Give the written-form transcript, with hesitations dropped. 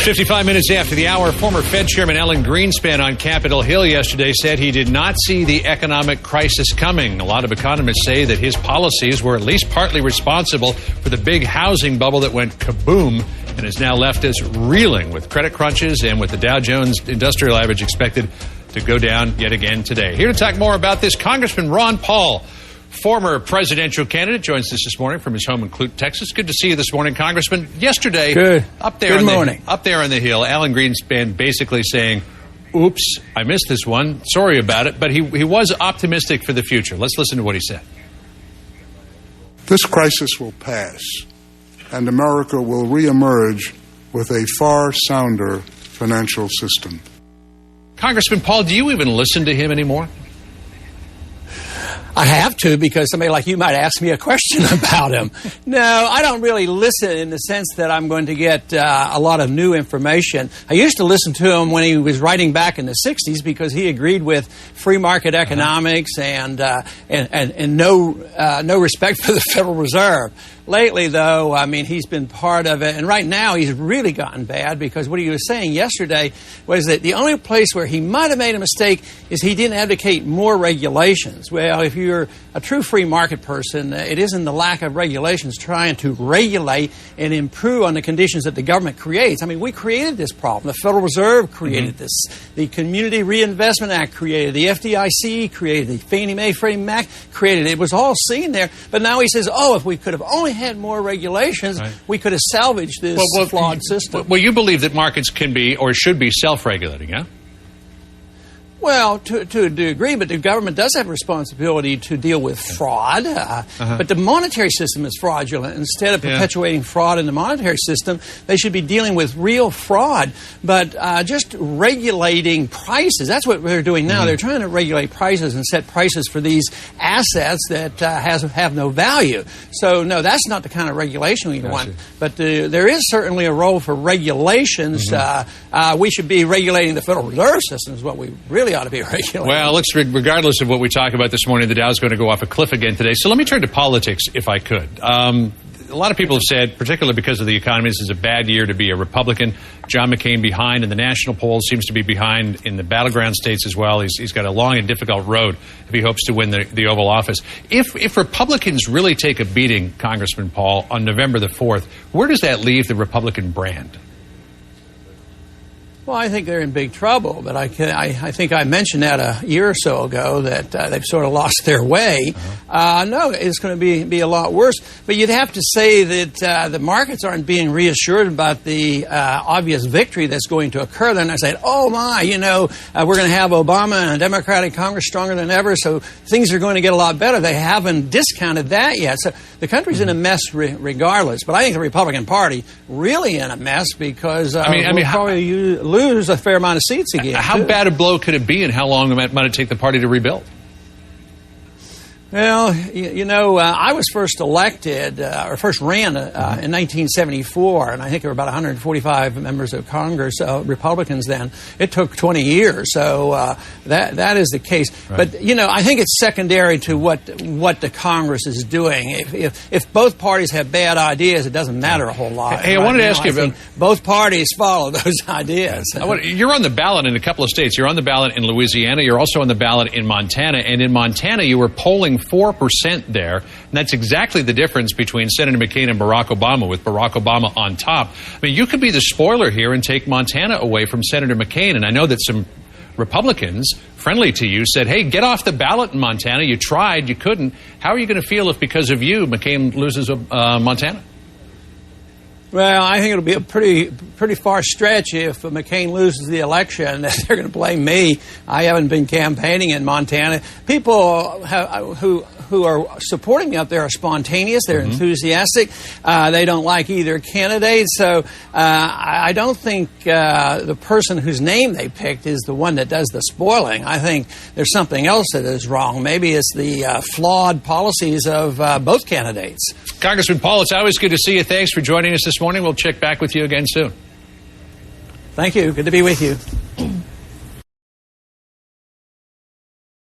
55 minutes after the hour, former Fed Chairman Alan Greenspan on Capitol Hill yesterday said he did not see the economic crisis coming. A lot of economists say that his policies were at least partly responsible for the big housing bubble that went kaboom and has now left us reeling with credit crunches and with the Dow Jones Industrial Average expected to go down yet again today. Here to talk more about this, Congressman Ron Paul, former presidential candidate, joins us this morning from his home in Clute, Texas. Good to see you this morning, Congressman. Yesterday, up there on the Hill, Alan Greenspan basically saying, oops, I missed this one. Sorry about it. But he was optimistic for the future. Let's listen to what he said. This crisis will pass, and America will reemerge with a far sounder financial system. Congressman Paul, do you even listen to him anymore? I have to, because somebody like you might ask me a question about him. No, I don't really listen in the sense that I'm going to get a lot of new information. I used to listen to him when he was writing back in the 60s because he agreed with free market economics and no respect for the Federal Reserve. Lately, though, I mean, he's been part of it. And right now, he's really gotten bad because what he was saying yesterday was that the only place where he might have made a mistake is he didn't advocate more regulations. Well, if you're a true free market person, it isn't the lack of regulations trying to regulate and improve on the conditions that the government creates. I mean, we created this problem. The Federal Reserve created this. The Community Reinvestment Act created. The FDIC created. The Fannie Mae, Freddie Mac created. It was all seen there. But now he says, oh, if we could have only had more regulations, we could have salvaged this flawed system. Well, you believe that markets can be or should be self-regulating, yeah? Well, to a degree, but the government does have a responsibility to deal with fraud. But the monetary system is fraudulent. Instead of perpetuating fraud in the monetary system, they should be dealing with real fraud. But just regulating prices, that's what they're doing now. They're trying to regulate prices and set prices for these assets that have no value. So, no, that's not the kind of regulation we want. But there is certainly a role for regulations. We should be regulating the Federal Reserve System is what we really ought to be regulating. Well, looks regardless of what we talk about this morning, the Dow's going to go off a cliff again today. So let me turn to politics, if I could. A lot of people have said, particularly because of the economy, this is a bad year to be a Republican. John McCain behind in the national polls, seems to be behind in the battleground states as well. He's got a long and difficult road if he hopes to win the Oval Office. If Republicans really take a beating, Congressman Paul, on November the 4th, where does that leave the Republican brand? Well, I think they're in big trouble, but I think I mentioned that a year or so ago that they've sort of lost their way. No, it's going to be a lot worse. But you'd have to say that the markets aren't being reassured about the obvious victory that's going to occur. Then I say, oh my, we're going to have Obama and a Democratic Congress stronger than ever, so things are going to get a lot better. They haven't discounted that yet. So the country's in a mess regardless. But I think the Republican Party really in a mess because we'll probably lose a fair amount of seats again. How bad a blow could it be, and how long might it take the party to rebuild? Well, I was first elected, or first ran in 1974, and I think there were about 145 members of Congress, Republicans then. It took 20 years, so that is the case. Right. But, I think it's secondary to what the Congress is doing. If both parties have bad ideas, it doesn't matter a whole lot. Hey, I wanted to ask you about... Both parties follow those ideas. You're on the ballot in a couple of states. You're on the ballot in Louisiana. You're also on the ballot in Montana. And in Montana, you were polling 4% there, and that's exactly the difference between Senator McCain and Barack Obama, with Barack Obama on top. I mean, you could be the spoiler here and take Montana away from Senator McCain, and I know that some Republicans friendly to you said, hey, get off the ballot in Montana. You tried, you couldn't. How are you going to feel if, because of you, McCain loses Montana? Well, I think it'll be a pretty far stretch if McCain loses the election. They're going to blame me. I haven't been campaigning in Montana. People who are supporting me up there are spontaneous. They're enthusiastic. They don't like either candidate. So I don't think the person whose name they picked is the one that does the spoiling. I think there's something else that is wrong. Maybe it's the flawed policies of both candidates. Congressman Paul, it's always good to see you. Thanks for joining us this morning. We'll check back with you again soon. Thank you. Good to be with you.